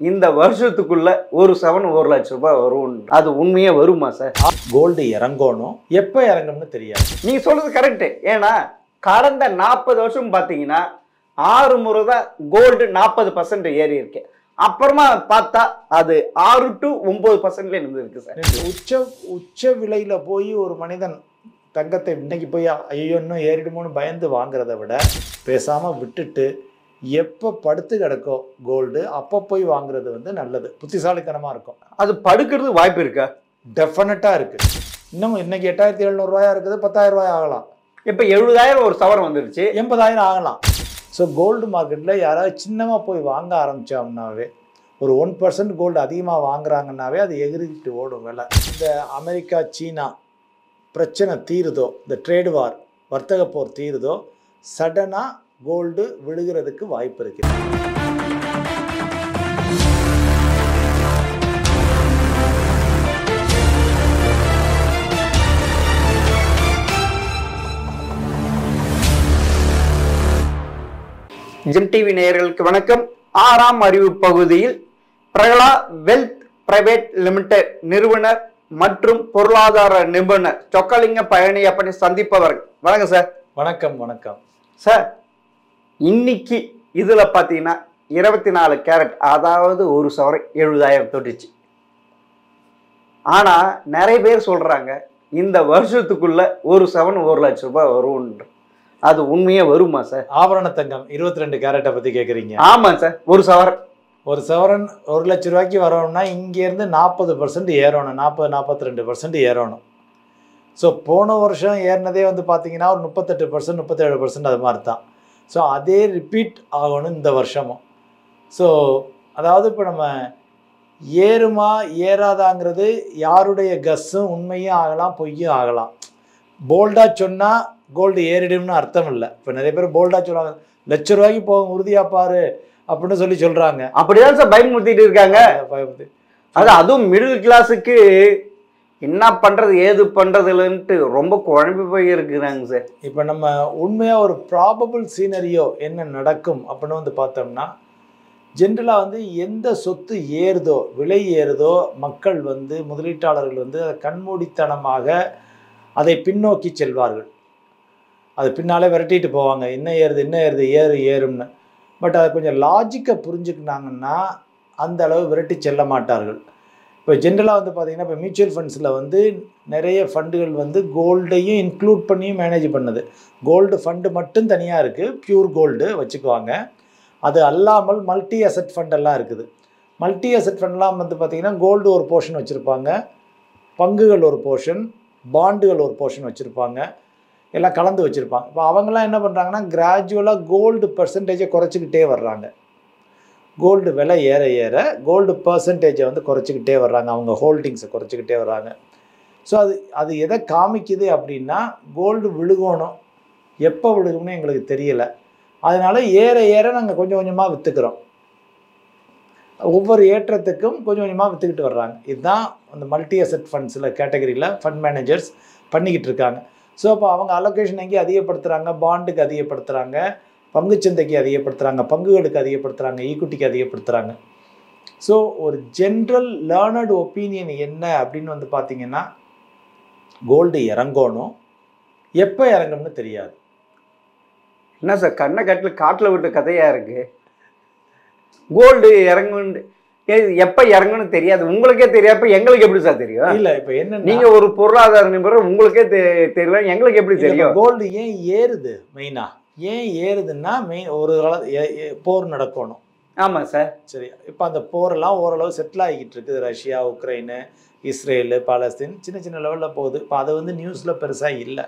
இந்த வருஷத்துக்குள்ள ஒரு சவரன் 1,00,000 வரும். அது உண்மையே வருமா சார்? கோல்டு இறங்கணும், எப்போ இறங்கும்னு தெரியாது. நீங்க சொல்றது கரெக்ட். ஏன்னா கடந்த 40 வருஷம் பார்த்தீங்கன்னா 6 முறை தான் கோல்டு 40% ஏறி இருக்கு. அப்புறமா பார்த்தா அது 6 to 9% இருந்திருக்கு சார். உச்ச விலையில போய் ஒரு மனிதன் தங்கத்தை இன்னைக்கு போய் ஐயோ இன்னும் ஏறிடுமோன்னு பயந்து வாங்குறத விட பேசாமல் விட்டுட்டு எப்போ படுத்து கிடக்கோ கோல்டு அப்போ போய் வாங்குறது வந்து நல்லது, புத்திசாலித்தனமாக இருக்கும். அது படுக்கிறது வாய்ப்பு இருக்கா? டெஃபினட்டாக இருக்குது. இன்னும் இன்னைக்கு 8,700 ரூபாயா இருக்குது, 10,000 ரூபாய் ஆகலாம். இப்போ 70,000 ஒரு சவரன் வந்துருச்சு, 80,000 ஆகலாம். ஸோ கோல்டு மார்க்கெட்டில் யாராவது சின்னமாக போய் வாங்க ஆரம்பித்தோம்னாவே, ஒரு 1% கோல்டு அதிகமாக வாங்குறாங்கன்னாவே அது எகிரிட்டு ஓடும் விலை. இந்த அமெரிக்கா சீனா பிரச்சனை தீருதோ, இந்த ட்ரேடு வார் வர்த்தக போர் தீருதோ, சடனாக கோல்டு விழுகிறதுக்கு வாய்ப்பு இருக்குது. ஜெம் டிவி நேயர்களுக்கு வணக்கம். 6ஆம் அறிவு பகுதியில் பிரகலா வெல்த் பிரைவேட் லிமிடெட் நிறுவனர் மற்றும் பொருளாதார நிபுணர் சொக்கலிங்க பழனியப்பனை சந்திப்பவர்கள். வணக்கம் சார். வணக்கம். வணக்கம் சார். இன்னைக்கு இதுல பாத்தீங்கன்னா 24 கேரட், அதாவது ஒரு சவரன் 70,000 தொட்டுச்சு. ஆனா நிறைய பேர் சொல்றாங்க இந்த வருஷத்துக்குள்ள ஒரு சவரன் 1,00,000 வரும். அது உண்மையே வருமா சார்? ஆபரண தங்கம் 22 கேரட்டை பற்றி கேட்குறீங்க? ஆமாம் சார். ஒரு சவரன் 1,00,000 ரூபாய்க்கு வரணும்னா இங்கேருந்து 40% ஏறணும், 42% ஏறணும். ஸோ போன வருஷம் ஏறினதே வந்து பார்த்தீங்கன்னா ஒரு 38%, 37% அது மாதிரி தான். ஸோ அதே ரிப்பீட் ஆகணும் இந்த வருஷமும். ஸோ அதாவது இப்போ நம்ம ஏறுமா ஏறாதாங்கிறது யாருடைய கஸ்ஸும் உண்மையும் ஆகலாம், பொய்யும் ஆகலாம். போல்டாக சொன்னால் கோல்டு ஏறிடும்னு அர்த்தம் இல்லை. இப்போ நிறைய பேர் போல்டாக சொல்லுவாங்க, ₹1,00,000 போகும் உறுதியாக பாரு அப்படின்னு சொல்லி சொல்கிறாங்க. அப்படிதான் சார் பயமுறுத்திட்டு இருக்காங்க. அதுவும் மிடில் கிளாஸுக்கு என்ன பண்ணுறது ஏது பண்ணுறதுலன்ட்டு ரொம்ப குழம்பு போய் இருக்கிறாங்க சார். இப்போ நம்ம உண்மையாக ஒரு ப்ராபபிள் சீனரியோ என்ன நடக்கும் அப்படின்னு வந்து பார்த்தோம்னா, ஜென்ரலாக வந்து எந்த சொத்து ஏறுதோ, விலை ஏறுதோ, மக்கள் வந்து முதலீட்டாளர்கள் வந்து அதை கண்மூடித்தனமாக அதை பின்னோக்கி செல்வார்கள். அது பின்னாலே விரட்டிட்டு போவாங்க, இன்னும் ஏறுது ஏறும்னு. பட் அதை கொஞ்சம் லாஜிக்கை புரிஞ்சுக்கினாங்கன்னா அந்த அளவு விரட்டி செல்ல மாட்டார்கள். இப்போ ஜென்ரலாக வந்து பார்த்திங்கன்னா இப்போ மியூச்சுவல் ஃபண்ட்ஸில் வந்து நிறைய ஃபண்டுகள் வந்து கோல்டையும் இன்க்ளூட் பண்ணியும் மேனேஜ் பண்ணுது. கோல்டு ஃபண்டு மட்டும் தனியாக இருக்குது, பியூர் கோல்டு வச்சுக்குவாங்க. அது அல்லாமல் மல்டி அசெட் ஃபண்டெல்லாம் இருக்குது. மல்டி அசெட் ஃபண்ட்லாம் வந்து பார்த்திங்கன்னா கோல்டு ஒரு போர்ஷன் வச்சுருப்பாங்க, பங்குகள் ஒரு போர்ஷன், பாண்டுகள் ஒரு போர்ஷன் வச்சுருப்பாங்க, எல்லாம் கலந்து வச்சுருப்பாங்க. இப்போ அவங்களாம் என்ன பண்ணுறாங்கன்னா கிராஜுவலாக கோல்டு பர்சன்டேஜை குறைச்சிக்கிட்டே வர்றாங்க. கோல்டு விலை ஏற ஏற கோல்டு பர்சன்டேஜை வந்து குறைச்சிக்கிட்டே வர்றாங்க, அவங்க ஹோல்டிங்ஸை குறைச்சிக்கிட்டே வர்றாங்க. ஸோ அது எதை காமிக்குது அப்படின்னா, கோல்டு விழுகணும், எப்போ விழுகும்னு எங்களுக்கு தெரியலை, அதனால் ஏற ஏற நாங்கள் கொஞ்சம் கொஞ்சமாக விற்றுக்கிறோம். ஒவ்வொரு ஏற்றத்துக்கும் கொஞ்சம் கொஞ்சமாக விற்றுக்கிட்டு வர்றாங்க. இதுதான் அந்த மல்டி அசெட் ஃபண்ட்ஸில் கேட்டகரியில் ஃபண்ட் மேனேஜர்ஸ் பண்ணிக்கிட்டு இருக்காங்க. ஸோ அப்போ அவங்க அலோகேஷன் எங்கேயும் அதிகப்படுத்துகிறாங்க, பாண்டுக்கு அதிகப்படுத்துகிறாங்க, பங்குச்சந்தைக்கு அதிகப்படுத்துகிறாங்க, பங்குகளுக்கு அதிகப்படுத்துகிறாங்க, ஈக்குட்டிக்கு அதிகப்படுத்துகிறாங்க. ஸோ ஒரு ஜென்ரல் லேர்னட் ஒப்பீனியன் என்ன அப்படின்னு வந்து பார்த்திங்கன்னா, கோல்டு இறங்கணும், எப்போ இறங்கும்னு தெரியாது. என்ன சார் கண்ணை காட்டில் விட்ட கதையாக இருக்குது. கோல்டு இறங்குன்னு எப்போ இறங்கணும்னு தெரியாது, உங்களுக்கே தெரியாப்ப எங்களுக்கு எப்படி சார் தெரியும்? இல்லை இப்போ என்ன, நீங்கள் ஒரு பொருளாதார நிபுணர், உங்களுக்கே தெரியல, எங்களுக்கு எப்படி தெரியும்? கோல்டு ஏன் ஏறுது? மெயினாக ஏன் ஏறுதுன்னா ஒரு போர் நடக்கணும். ஆமாம் சார். சரி, இப்போ அந்த போரெல்லாம் ஓரளவு செட்டில் ஆகிக்கிட்டு இருக்குது. ரஷ்யா, உக்ரைனு, இஸ்ரேலு, பாலஸ்தீன் சின்ன சின்ன லெவலில் போகுது. இப்போ அது வந்து நியூஸில் பெருசாக இல்லை.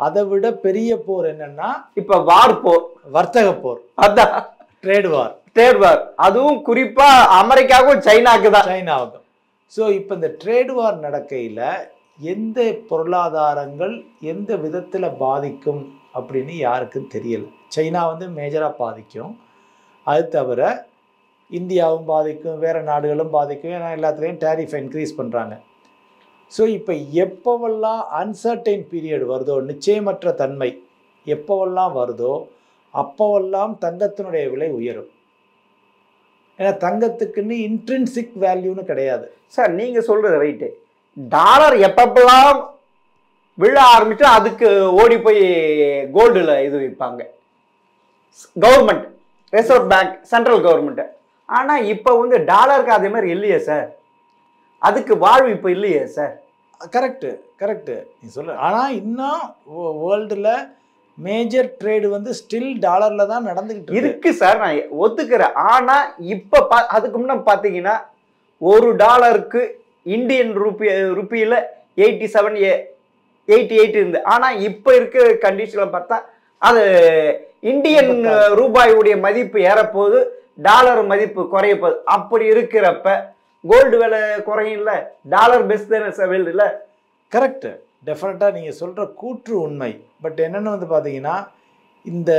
அதை விட பெரிய போர் என்னென்னா இப்போ வார் போர், வர்த்தக போர், அதான் ட்ரேட் வார். அதுவும் குறிப்பாக அமெரிக்காவுக்கும் சைனாவுக்கும். ஸோ இப்போ இந்த ட்ரேட் வார் நடக்கையில் எந்த பொருளாதாரங்கள் எந்த விதத்தில் பாதிக்கும் அப்படின்னு யாருக்கும் தெரியலை. சைனா வந்து மேஜராக பாதிக்கும், அது தவிர இந்தியாவும் பாதிக்கும், வேறு நாடுகளும் பாதிக்கும். ஏன்னா எல்லாத்துலேயும் டேரிஃப் இன்க்ரீஸ் பண்ணுறாங்க. ஸோ இப்போ எப்போவெல்லாம் அன்சர்டைன் பீரியட் வருதோ, நிச்சயமற்ற தன்மை எப்போவெல்லாம் வருதோ அப்போவெல்லாம் தங்கத்தினுடைய விலை உயரும். ஏன்னா தங்கத்துக்குன்னு இன்ட்ரின்சிக் வேல்யூன்னு கிடையாது. சார் நீங்க சொல்றது ரைட்டு. டாலர் எப்பப்பெல்லாம் விழ ஆரம்பிச்சா அதுக்கு ஓடி போய் கோல்டுல இது விற்பாங்க government, reserve bank, central government. ஆனா இப்ப வந்து டாலருக்கு அதே மாதிரி இல்லையே சார், அதுக்கு வாழ்வு இப்ப இல்லையே சார். கரெக்டு நீ சொல்ல. ஆனால் இன்னும் வேர்ல்டில் மேஜர் ட்ரேடு வந்து ஸ்டில் டாலரில் தான் நடந்துக்கிட்டு இருக்கு சார், நான் ஒத்துக்கிறேன். ஆனா இப்ப அதுக்கு முன்ன பாத்தீங்கன்னா $1 இந்தியன் ருப்பியில 87 88 இருந்து. ஆனா இப்ப இருக்கிற கண்டிஷன்ல பார்த்தா அது இந்தியன் ரூபாயுடைய மதிப்பு ஏறப்போகுது, டாலர் மதிப்பு குறைய போகுது. அப்படி இருக்கிறப்ப கோல்டு விலை குறையும் இல்லை, டாலர் பெஸ்ட் தானே இல்லை? கரெக்டு, டெஃபினட்டாக நீங்கள் சொல்கிற கூற்று உண்மை. பட் என்னென்னு வந்து பார்த்தீங்கன்னா இந்த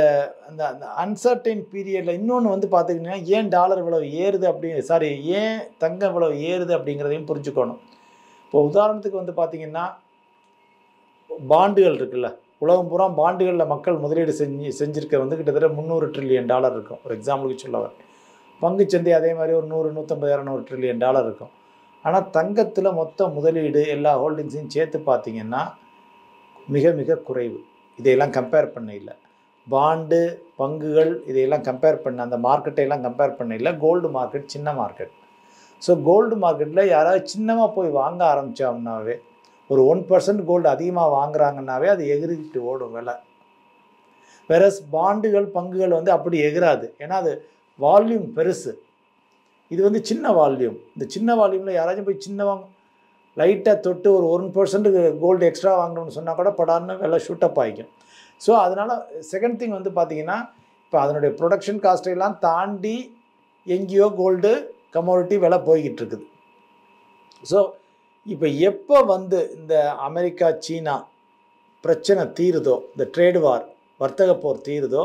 அந்த அந்த அன்சர்டைன் பீரியடில் இன்னொன்று வந்து பார்த்திங்கன்னா ஏன் டாலர் இவ்வளவு ஏறுது ஏன் தங்கம் இவ்வளவு ஏறுது அப்படிங்கிறதையும் புரிஞ்சுக்கணும். இப்போ உதாரணத்துக்கு வந்து பார்த்திங்கன்னா பாண்டுகள் இருக்குல்ல, உலகம் பூரா பாண்டுகளில் மக்கள் முதலீடு செஞ்சுருக்க வந்து கிட்டத்தட்ட $300 ட்ரில்லியன் இருக்கும். ஒரு எக்ஸாம்பிளுக்கு சொல்ல வரேன். பங்குச்சந்தை அதே மாதிரி ஒரு 100, 150, 200 ட்ரில்லியன் இருக்கும். ஆனால் தங்கத்தில் மொத்த முதலீடு எல்லா ஹோல்டிங்ஸையும் சேர்த்து பார்த்திங்கன்னா மிக மிக குறைவு. இதையெல்லாம் கம்பேர் பண்ண இல்லை. பாண்டு, பங்குகள் இதையெல்லாம் கம்பேர் பண்ண, அந்த மார்க்கெட்டையெல்லாம் கம்பேர் பண்ண இல்லை. கோல்டு மார்க்கெட் சின்ன மார்க்கெட். ஸோ கோல்டு மார்க்கெட்டில் யாராவது சின்னமாக போய் வாங்க ஆரம்பித்தோம்னாவே, ஒரு 1% கோல்டு அதிகமாக வாங்குறாங்கன்னாவே அது எகிரிக்கிட்டு ஓடும் விலை. வேறஸ் பாண்டுகள், பங்குகள் வந்து அப்படி எகிராது. ஏன்னா அது வால்யூம் பெருசு, இது வந்து சின்ன வால்யூம். இந்த சின்ன வால்யூமில் யாராச்சும் போய் சின்னவாங்க லைட்டாக தொட்டு ஒரு 1% கோல்டு எக்ஸ்ட்ரா வாங்கணும்னு சொன்னால் கூட படான்னு விலை ஷூட்டப் ஆகிக்கும். ஸோ அதனால் செகண்ட் திங் வந்து பார்த்திங்கன்னா இப்போ அதனுடைய ப்ரொடக்ஷன் காஸ்ட்டையெல்லாம் தாண்டி எங்கேயோ கோல்டு கமோடிட்டி விலை போய்கிட்டு இருக்குது. ஸோ இப்போ எப்போ வந்து இந்த அமெரிக்கா சீனா பிரச்சனை தீருதோ, இந்த ட்ரேடு வார், வர்த்தக போர் தீருதோ,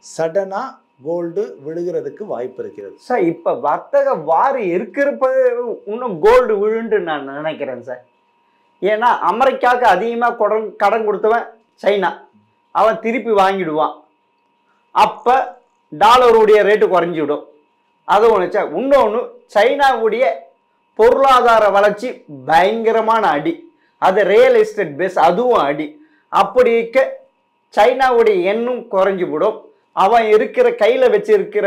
சடனாக கோல்டு விழுகிறதுக்கு வாய்ப்பு இருக்கிறது சார். இப்போ வர்த்தக வார் இருக்கிறப்ப இன்னும் கோல்டு விழுன்னு நான் நினைக்கிறேன் சார். ஏன்னா அமெரிக்காவுக்கு அதிகமாக கடன் கொடுத்தவன் சைனா, அவன் திருப்பி வாங்கிடுவான். அப்போ டாலருடைய ரேட்டு குறைஞ்சிவிடும். அது ஒன்று சார். இன்னொன்று, சைனாவுடைய பொருளாதார வளர்ச்சி பயங்கரமான அடி, அது ரியல் எஸ்டேட் பேஸ், அதுவும் அடி. அப்படி இருக்க சைனாவுடைய எண்ணும் குறைஞ்சி விடும். அவன் இருக்கிற கையில் வச்சிருக்கிற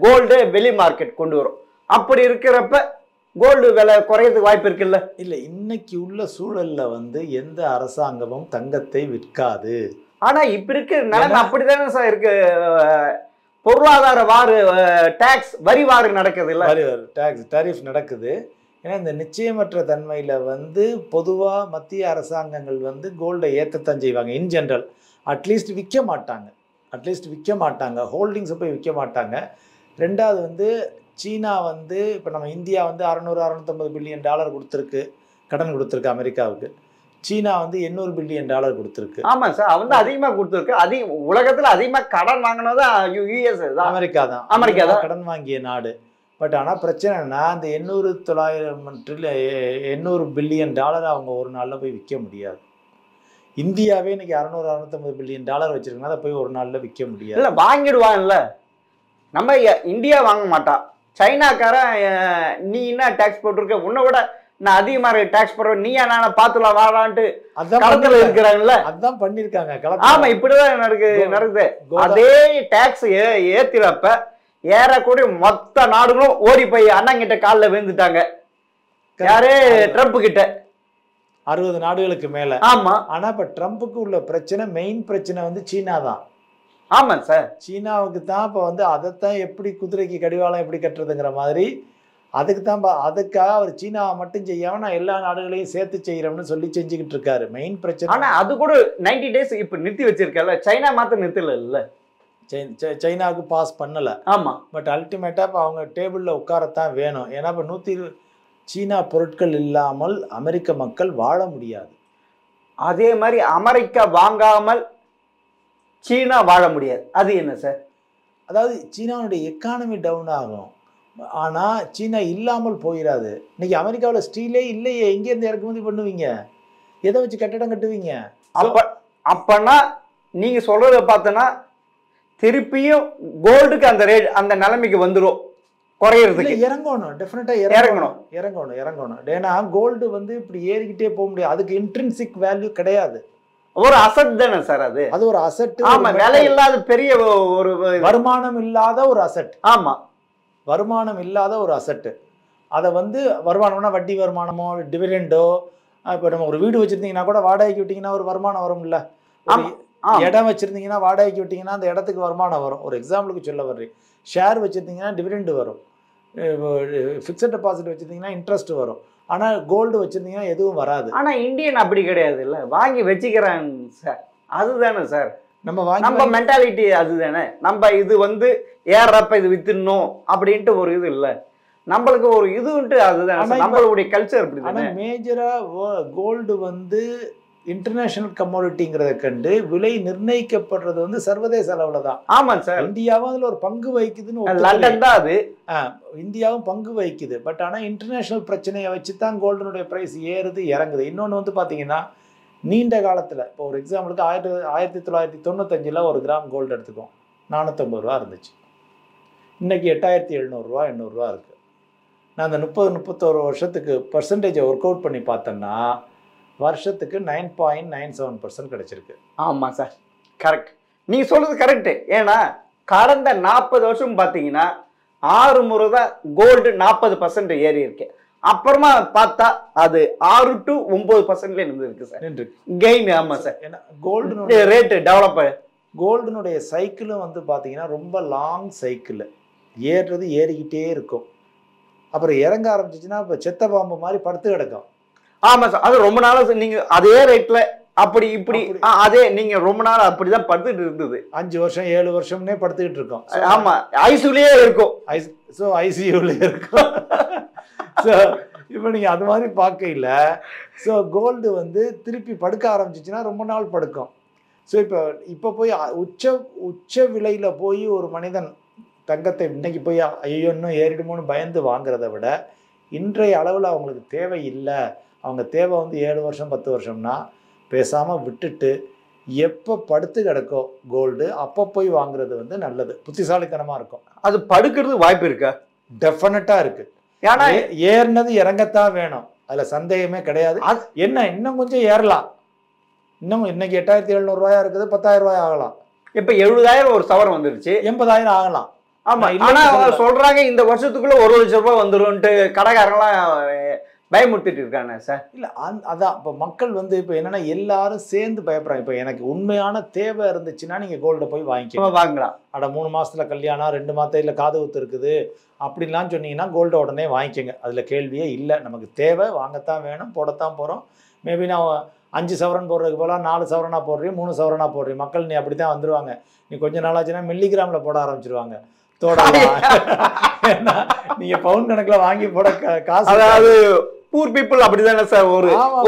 கோல்டு வெளி மார்க்கெட் கொண்டு வரும். அப்படி இருக்கிறப்ப கோல்டு விலை குறையறதுக்கு வாய்ப்பு இருக்குல்ல? இல்லை, இன்னைக்கு உள்ள சூழல்ல வந்து எந்த அரசாங்கமும் தங்கத்தை விற்காது. ஆனால் இப்போ இருக்கிற நிலைமை அப்படித்தானே சார் இருக்கு. பொருளாதார வாரு, டாக்ஸ் வரி வாரு நடக்குது இல்லை, டாக்ஸ் டாரிஃப் நடக்குது. ஏன்னா இந்த நிச்சயமற்ற தன்மையில் வந்து பொதுவாக மத்திய அரசாங்கங்கள் வந்து கோல்டை ஏற்றத்தான் செய்வாங்க. இன் ஜென்ரல் அட்லீஸ்ட் விற்க மாட்டாங்க, ஹோல்டிங்ஸை போய் விற்க மாட்டாங்க. ரெண்டாவது வந்து சீனா வந்து இப்போ நம்ம இந்தியா வந்து 600-650 பில்லியன் டாலர் கொடுத்துருக்கு, கடன் கொடுத்துருக்கு அமெரிக்காவுக்கு. சீனா வந்து 800 பில்லியன் டாலர் கொடுத்துருக்கு. ஆமாம் சார், அவன் தான் அதிகமாக கொடுத்துருக்கு. உலகத்தில் அதிகமாக கடன் வாங்கினதான் யூஎஸ் தான், அமெரிக்கா தான் கடன் வாங்கிய நாடு. பட் ஆனால் பிரச்சனை என்ன, அந்த 800 பில்லியன் டாலரை அவங்க ஒரு நாளில் போய் விற்க முடியாது. இந்தியாவே இன்னைக்கு 600-650 பில்லியன் டாலர் வச்சிருக்கோம்னா அதை போய் ஒரு நாளில் விற்க முடியாது. இல்லை, வாங்கிடுவான்ல. நம்ம இந்தியா வாங்க மாட்டான், சைனாக்காரன் நீ என்ன டேக்ஸ் போட்டிருக்க, உன்னை விட நான் அதிகமாக டேக்ஸ் போடுறேன், நீயா நான் பார்த்துலாம் வாழான்ட்டு களத்தில் இருக்கிறாங்கல்ல, அதான் பண்ணியிருக்காங்க. ஆமா, இப்படிதான் நடக்குது. அதே டேக்ஸ் ஏத்திரப்ப ஏறக்கூடிய மொத்த நாடுகளும் ஓடி போய் அண்ணங்கிட்ட காலில் விழுந்துட்டாங்க. யாரு? ட்ரம்ப் கிட்ட 60 நாடுகளுக்கு மேல. ஆமா. ஆனா இப்ப ட்ரம்ப்புக்கு உள்ள பிரச்சனை, மெயின் பிரச்சனை வந்து சீனா தான். ஆமா சார், சீனாவுக்கு தான் இப்ப வந்து அதைத்தான் எப்படி குதிரைக்கு கடிவாளம் எப்படி கட்டுறதுங்கிற மாதிரி அதுக்காக அவர் சீனாவை மட்டும் செய்யாம நான் எல்லா நாடுகளையும் சேர்த்து செய்யறோம்னு சொல்லி செஞ்சுக்கிட்டு இருக்காரு. மெயின் பிரச்சனை. ஆனா அது கூட 90 டேஸ் இப்ப நிறுத்தி வச்சிருக்கல, சைனா மாத்த நிறுத்தல இல்ல, சைனாவுக்கு பாஸ் பண்ணல. ஆமா. பட் அல்டிமேட்டா இப்போ அவங்க டேபிள்ல உட்காரத்தான் வேணும். ஏன்னா இப்போ 120 சீனா பொருட்கள் இல்லாமல் அமெரிக்க மக்கள் வாழ முடியாது. அதே மாதிரி அமெரிக்கா வாங்காமல் சீனா வாழ முடியாது. அது என்ன சார்? அதாவது சீனாவுடைய எக்கானமி டவுன் ஆகும், ஆனால் சீனா இல்லாமல் போயிடாது. இன்னைக்கு அமெரிக்காவில் ஸ்டீலே இல்லையே, எங்கேருந்து இறக்குமதி பண்ணுவீங்க? எதை வச்சு கட்டடம் கட்டுவீங்க? அப்பன்னா நீங்க சொல்றத பார்த்தோன்னா திருப்பியும் கோல்டுக்கு அந்த ரேட் அந்த நிலைமைக்கு வந்துடும். குறையிறதுக்கு இறங்கணும், டெஃபினட்டா இறங்கணும். இறங்கணும். ஏன்னா கோல்டு வந்து இப்படி ஏறிக்கிட்டே போக முடியாது, அதுக்கு இன்ட்ரின்சிக் வேல்யூ கிடையாது. ஒரு அசட் தானே சார் அது. அது ஒரு அசெட். ஆமா, விலை இல்லாத பெரிய ஒரு வருமானம் இல்லாத ஒரு அசெட். ஆமா, வருமானம் இல்லாத ஒரு அசெட். அதை வந்து வருமானம்னா வட்டி வருமானமோ டிவிடெண்டோ, இப்போ நம்ம ஒரு வீடு வச்சிருந்தீங்கன்னா கூட வாடகைக்கு விட்டீங்கன்னா ஒரு வருமானம் வரும்ல. இடம் வச்சிருந்தீங்கன்னா வாடகைக்கு விட்டீங்கன்னா அந்த இடத்துக்கு வருமானம் வரும். ஒரு எக்ஸாம்பிளுக்கு சொல்ல வர்றேன். ஷேர் வச்சிருந்தீங்கன்னா டிவிடெண்ட் வரும், ஃபிக்ஸட் டெபாசிட் வச்சிருந்தீங்கன்னா இன்ட்ரெஸ்ட் வரும். ஆனால் கோல்டு வச்சிருந்தீங்கன்னா எதுவும் வராது. ஆனால் இந்தியன் அப்படி கிடையாது இல்லை, வாங்கி வச்சுக்கிறாங்க சார். அதுதானே சார் நம்ம மென்டாலிட்டி, அதுதானே. நம்ம இது வந்து ஏறப்ப இது வித்துடணும் அப்படின்ட்டு ஒரு இது இல்லை, நம்மளுக்கு ஒரு இதுன்ட்டு அதுதான் நம்மளுடைய கல்ச்சர். அப்படி ஆனால் மேஜராக கோல்டு வந்து இன்டர்நேஷனல் கமோடிட்டிங்கிறத கண்டு விலை நிர்ணயிக்கப்படுறது வந்து சர்வதேச அளவில் தான். ஆமாம் சார். இந்தியாவும் அதில் ஒரு பங்கு வகிக்குதுன்னு, லண்டன் தான் அது, இந்தியாவும் பங்கு வகிக்குது. பட் ஆனால் இன்டர்நேஷனல் பிரச்சனையை வச்சு தான் கோல்டனுடைய ப்ரைஸ் ஏறுது இறங்குது. இன்னொன்று வந்து பார்த்தீங்கன்னா நீண்ட காலத்தில், இப்போ ஒரு எக்ஸாம்பிளுக்கு 1995 ஒரு கிராம் கோல்டு எடுத்துக்கோம், 450 ரூபா இருந்துச்சு. இன்றைக்கி 8700 ரூபா 800 ரூபா இருக்குது. நான் அந்த 30-31 வருஷத்துக்கு பர்சன்டேஜை ஒர்க் அவுட் பண்ணி பார்த்தேன்னா வருஷத்துக்கு 9.97% கிடைச்சிருக்கு. ஆமாம் சார், கரெக்ட். நீங்கள் சொல்கிறது கரெக்டு. ஏன்னா கடந்த 40 வருஷம் பார்த்தீங்கன்னா 6 முறை தான் கோல்டு 40% ஏறி இருக்கு. அப்புறமா பார்த்தா அது 6 to 9% இருந்திருக்கு சார் கெயின். ஆமாம் சார். ஏன்னா கோல்டு ரேட்டு டெவலப், கோல்டுனுடைய சைக்கிளும் வந்து பார்த்தீங்கன்னா ரொம்ப லாங் சைக்கிள். ஏறுறது ஏறிக்கிட்டே இருக்கும், அப்புறம் இறங்க ஆரம்பிச்சிச்சுன்னா இப்போ செத்த பாம்பு மாதிரி படுத்து கிடக்கும். ஆமா சார், அது ரொம்ப நாள் நீங்க அதே ரேட்ல அப்படி இப்படி அதே நீங்க ரொம்ப நாள் அப்படிதான் படுத்துட்டு இருந்தது. 5 வருஷம் 7 வருஷம்னே படுத்துக்கிட்டு இருக்கோம். ஆமா, ஐசியூலயே இருக்கும். ஐசியூலயே இருக்கும். ஸோ இப்போ நீங்க அது மாதிரி பார்க்கையில் ஸோ கோல்டு வந்து திருப்பி படுக்க ஆரம்பிச்சிச்சுன்னா ரொம்ப நாள் படுக்கும். ஸோ இப்போ போய் உச்ச விலையில போய் ஒரு மனிதன் தங்கத்தை இன்னைக்கு போய் ஐயோ இன்னும் ஏறிடுமோன்னு பயந்து வாங்குறத விட இன்றைய அளவில் அவங்களுக்கு தேவை இல்லை, அவங்க தேவை வந்து 7 வருஷம் 10 வருஷம்னா பேசாமல் விட்டுட்டு எப்போ படுத்து கிடக்கோ கோல்டு அப்போ போய் வாங்குறது வந்து நல்லது, புத்திசாலித்தனமாக இருக்கும். அது படுக்கிறது வாய்ப்பு இருக்கா? டெஃபினட்டாக இருக்குது. ஏன்னா ஏறினது இறங்கத்தான் வேணும், அதில் சந்தேகமே கிடையாது. என்ன இன்னும் கொஞ்சம் ஏறலாம், இன்னும் இன்னைக்கு 8700 ரூபாயா இருக்குது, 10,000 ரூபாய் ஆகலாம். இப்போ 70,000 ஒரு சவரம் வந்துருச்சு, 80,000 ஆகலாம். ஆமா, ஆனா சொல்றாங்க இந்த வருஷத்துக்குள்ள 1 லட்சம் ரூபாய் வந்துரும்ட்டு கடைக்காரங்களாம் பயமுறுத்திட்டு இருக்காங்க சார். இல்லை அதான் இப்போ மக்கள் வந்து இப்போ என்னன்னா எல்லாரும் சேர்ந்து பயப்படுறாங்க. இப்போ எனக்கு உண்மையான தேவை இருந்துச்சுன்னா நீங்கள் கோல்டை போய் வாங்கலாம். அட 3 மாசத்துல கல்யாணம், 2 மாதத்துல காது ஊத்து இருக்குது அப்படின்லாம் சொன்னீங்கன்னா கோல்டை உடனே வாங்கிக்கோங்க, அதில் கேள்வியே இல்லை. நமக்கு தேவை, வாங்கத்தான் வேணும், போடத்தான் போகிறோம். மேபி நான் 5 சவரன் போடுறதுக்கு போல 4 சவரனா போடுறேன், 3 சவரனா போடுறேன், மக்கள் நீ அப்படி தான் வந்துடுவாங்க. நீ கொஞ்சம் நாளாச்சுன்னா மில்லிகிராமில் போட ஆரம்பிச்சிருவாங்க. ஏன்னா நீங்க பவுன் கணக்கில் வாங்கி போட காசு, அதாவது பூர் பீப்புள் அப்படிதானே சார்,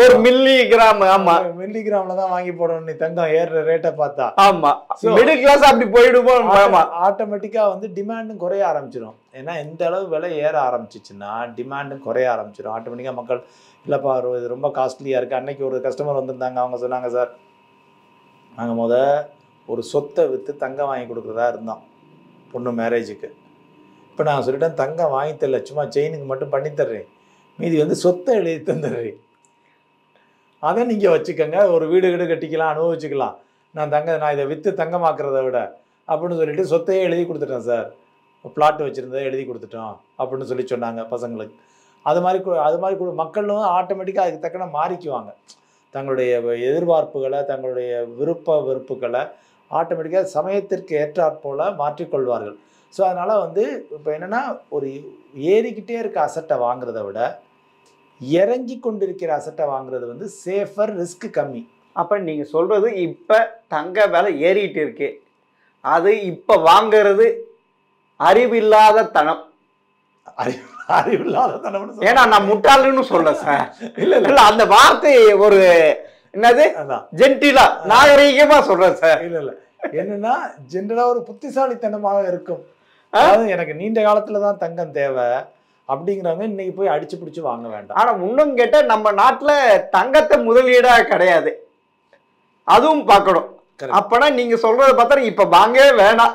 ஒரு மில்லிகிராம். ஆமா, மில்லிகிராம்ல தான் வாங்கி போடணும். நீ தங்கம் ஏறுற ரேட்டை பார்த்தா ஆமா மிடில் கிளாஸ் அப்படி போயிடுவோம். ஆட்டோமேட்டிக்கா வந்து டிமாண்டும் குறைய ஆரம்பிச்சிடும். ஏன்னா எந்த அளவு விலை ஏற ஆரம்பிச்சிச்சுன்னா டிமாண்டும் குறைய ஆரம்பிச்சிடும். ஆட்டோமேட்டிக்கா மக்கள் இல்லைப்பா இது ரொம்ப காஸ்ட்லியா இருக்கு. அன்னைக்கு ஒரு கஸ்டமர் வந்திருந்தாங்க, அவங்க சொன்னாங்க சார் நாங்கள் ஒரு சொத்தை விற்று தங்கம் வாங்கி கொடுக்குறதா இருந்தோம் பொண்ணு மேரேஜுக்கு. இப்போ நான் சொல்லிட்டேன் தங்கம் வாங்கி தரல, சும்மா செயினுக்கு மட்டும் பண்ணித்தர்றேன், மீதி வந்து சொத்தை எழுதி தந்துடுறேன், அதை நீங்கள் வச்சுக்கோங்க, ஒரு வீடு கட்டிக்கலாம், அனுபவிச்சுக்கலாம். நான் இதை விற்று தங்கமாக்குறத விட அப்படின்னு சொல்லிட்டு சொத்தையே எழுதி கொடுத்துட்டேன் சார், பிளாட் வச்சுருந்ததை எழுதி கொடுத்துட்டோம் அப்படின்னு சொல்லி சொன்னாங்க பசங்களுக்கு. அது மாதிரி மக்களும் ஆட்டோமேட்டிக்காக அதுக்கு தக்கன மாறிக்குவாங்க. தங்களுடைய எதிர்பார்ப்புகளை, தங்களுடைய வெறுப்புகளை ஆட்டோமேட்டிக்காக சமயத்திற்கு ஏற்றாற்போல் மாற்றிக்கொள்வார்கள். ஸோ அதனால் வந்து இப்போ என்னென்னா ஒரு ஏறிக்கிட்டே இருக்க அசட்டை வாங்குறத விட இறங்கி கொண்டிருக்கிற அசட்டை வாங்குறது வந்து சேஃபர், ரிஸ்க் கம்மி. அப்போ நீங்கள் சொல்கிறது இப்போ தங்க விலை ஏறிட்டு இருக்கு, அது இப்போ வாங்கிறது அறிவில்லாத தனம். அறிவில்லாத தனம் ஏன்னா நான் முட்டாளுன்னு சொல்ல சார், இல்லை அந்த வார்த்தை ஒரு என்னது ஜென்டிலா நாகரீகமா சொல்றேன் சார். இல்லை என்னன்னா ஜென்ரலா ஒரு புத்திசாலித்தனமாக இருக்கும். அதாவது எனக்கு நீண்ட காலத்துல தான் தங்கம் தேவை அப்படிங்கிறவங்க இன்னைக்கு போய் அடிச்சு பிடிச்சு வாங்க வேண்டாம். ஆனா இன்னும் கேட்ட நம்ம நாட்டுல தங்கத்தை முதலீடா கிடையாது, அதுவும் பார்க்கணும். அப்பனா நீங்க சொல்றத பார்த்தா இப்ப வாங்கவே வேணாம்.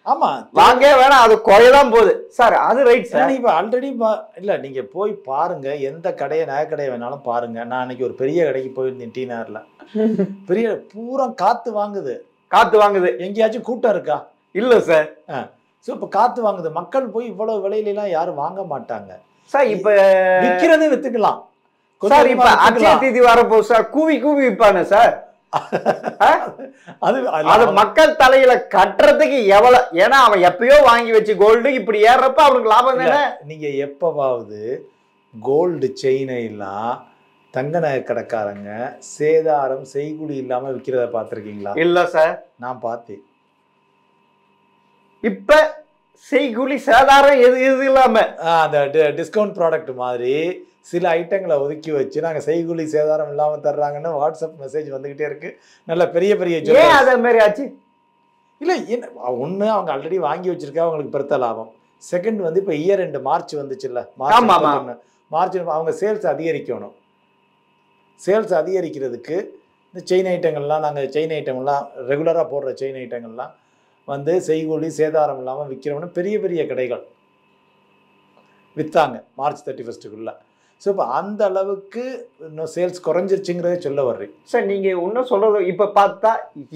ஆமா, வாங்க வேணாம், அது குறையதான் போகுது சார். அது ரைட் சார். இப்போ ஆல்ரெடி இல்ல நீங்க போய் பாருங்க, எந்த கடையை நகை கடையை வேணாலும் பாருங்க. நான் அன்னைக்கு ஒரு பெரிய கடைக்கு போயிருந்தேன் டி நகர்ல. பெரிய பூரா காத்து வாங்குது. காத்து வாங்குது. எங்கேயாச்சும் கூட்டம் இருக்கா? இல்ல சார். ஸோ இப்போ காத்து வாங்குது. மக்கள் போய் இவ்வளவு விலையில எல்லாம் யாரும் வாங்க மாட்டாங்க சார். இப்ப விற்கிறதே வித்துக்கலாம் சார். இப்ப அட்சய தீதி வரப்போ சார் கூவி கூவி விற்பானு சார். அது மக்கள் தலையில கட்டுறதுக்கு எவ்வளவு, ஏன்னா அவன் எப்பயோ வாங்கி வச்சு கோல்டு இப்படி ஏறப்ப அவனுக்கு லாபம் தானே. நீங்க எப்பவாவது கோல்டு செயினை எல்லாம் தங்க நகை கடைக்காரங்க சேதாரம் செய்குடி இல்லாம விற்கிறத பார்த்திருக்கீங்களா? இல்ல சார், நான் பார்த்தேன். இப்ப செய்குலி சேதாரம் எது எது இல்லாம அந்த டிஸ்கவுண்ட் ப்ராடக்ட் மாதிரி சில ஐட்டங்களை ஒதுக்கி வச்சு நாங்கள் செய்குலி சேதாரம் இல்லாமல் தர்றாங்கன்னு வாட்ஸ்அப் மெசேஜ் வந்துக்கிட்டே இருக்கு. நல்ல பெரிய பெரிய அதே மாதிரி ஆச்சு. இல்லை, என்ன ஒன்று அவங்க ஆல்ரெடி வாங்கி வச்சிருக்கா, அவங்களுக்கு பெருத்த லாபம். செகண்ட் வந்து இப்போ இயர் எண்டு மார்ச் வந்துச்சுல்ல, மார்ச் அவங்க சேல்ஸ் அதிகரிக்கணும். சேல்ஸ் அதிகரிக்கிறதுக்கு இந்த செயின் ஐட்டங்கள்லாம், நாங்கள் செயின் ஐட்டங்கள்லாம் ரெகுலராக போடுற செயின் ஐட்டங்கள்லாம் வந்து செய்கூலி சேதாரம் இல்லாமல் விற்கிறோம்னு பெரிய பெரிய கடைகள் விற்றாங்க மார்ச் 31 ஸோ இப்போ அந்த அளவுக்கு இன்னும் சேல்ஸ் குறைஞ்சிருச்சுங்கிறத சொல்ல வர்றேன் சார். நீங்கள் இன்னும் சொல்கிறது இப்போ பார்த்தா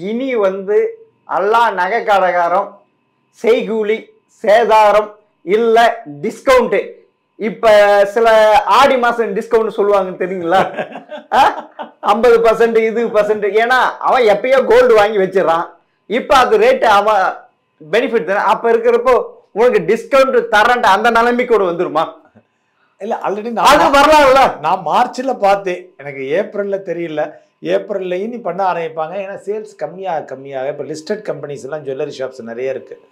இனி வந்து எல்லா நகை கடைக்காரம் செய்கூலி சேதாரம் இல்லை டிஸ்கவுண்ட்டு. இப்போ சில ஆடி மாதம் டிஸ்கவுண்ட் சொல்லுவாங்க தெரியுங்களா? 50% இது %. ஏன்னா அவன் எப்பயோ கோல்டு வாங்கி வச்சிடறான். இப்போ அது ரேட்டு அவன் பெனிஃபிட் தானே. அப்போ இருக்கிறப்போ உனக்கு டிஸ்கவுண்ட் தரேன்ட்டு அந்த நிலைமைக்கு கூட வந்துருமா? இல்லை, ஆல்ரெடி அது வரலாம்ல. நான் மார்ச்சில் பார்த்தேன், எனக்கு ஏப்ரலில் தெரியல. ஏப்ரல்லையும் நீ பண்ண ஆரம்பிப்பாங்க. ஏன்னா சேல்ஸ் கம்மியாக இப்போ லிஸ்டட் கம்பெனிஸ் எல்லாம் ஜுவல்லரி ஷாப்ஸ் நிறைய இருக்குது.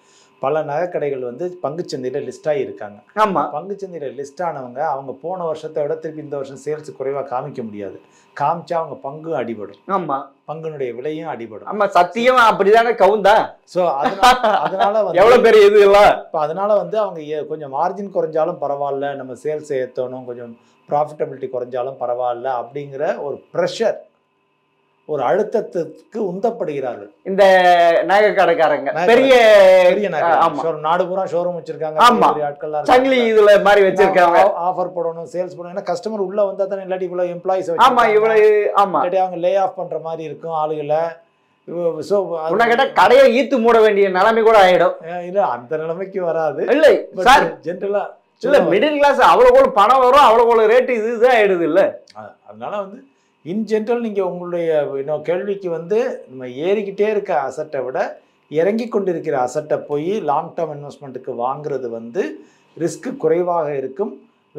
பல நகை கடைகள் வந்து பங்குச்சந்தையில் லிஸ்ட் ஆகியிருக்காங்க. ஆமாம், பங்குச்சந்தையில் லிஸ்ட் ஆனவங்க அவங்க போன வருஷத்தை விட திருப்பி இந்த வருஷம் சேல்ஸ் குறைவாக காமிக்க முடியாது. காமிச்சா அவங்க பங்கு அடிபடும். ஆமாம், பங்குனுடைய விலையும் அடிபடும். ஆமா, சத்தியம் அப்படிதானே கவுந்தா. ஸோ அதனால வந்து எவ்வளவு பெரிய இது இல்லை. இப்போ அதனால வந்து அவங்க கொஞ்சம் மார்ஜின் குறைஞ்சாலும் பரவாயில்ல, நம்ம சேல்ஸ் ஏற்றணும், கொஞ்சம் ப்ராஃபிட்டபிலிட்டி குறைஞ்சாலும் பரவாயில்ல அப்படிங்கிற ஒரு ப்ரெஷர், ஒரு அழுத்தத்துக்கு உந்தப்படுகிறார்கள் இந்த நகை கடைக்காரங்க. பெரிய பெரிய நாடு பூரா ஷோரூம் வச்சிருக்காங்க. ஆட்கள் சங்கிலி இதுல மாதிரி வச்சிருக்காங்க. ஆஃபர் போடணும், சேல்ஸ் பண்ணணும். ஏன்னா கஸ்டமர் உள்ள வந்தா தானே, இல்லாட்டி இவ்வளவு எம்ப்ளாயிஸ் அவங்க லே ஆஃப் பண்ற மாதிரி இருக்கும் ஆளுகளை. ஸோ கேட்டா கடையை ஈத்து மூட வேண்டிய நிலைமை கூட ஆயிடும். இல்ல அந்த நிலைமைக்கு வராது. இல்ல சார், ஜென்ரலா இல்ல மிடில் கிளாஸ் அவ்வளவு பணம் வரும், அவ்வளவு ரேட்டு இதுதான் ஆயிடுது இல்ல. அதனால வந்து இன் ஜென்ரல் நீங்கள் உங்களுடைய கேள்விக்கு வந்து நம்ம ஏறிக்கிட்டே இருக்க அசட்டை விட இறங்கி கொண்டு இருக்கிற அசட்டை போய் லாங் டேர்ம் இன்வெஸ்ட்மெண்ட்டுக்கு வாங்குறது வந்து ரிஸ்க்கு குறைவாக இருக்கும்,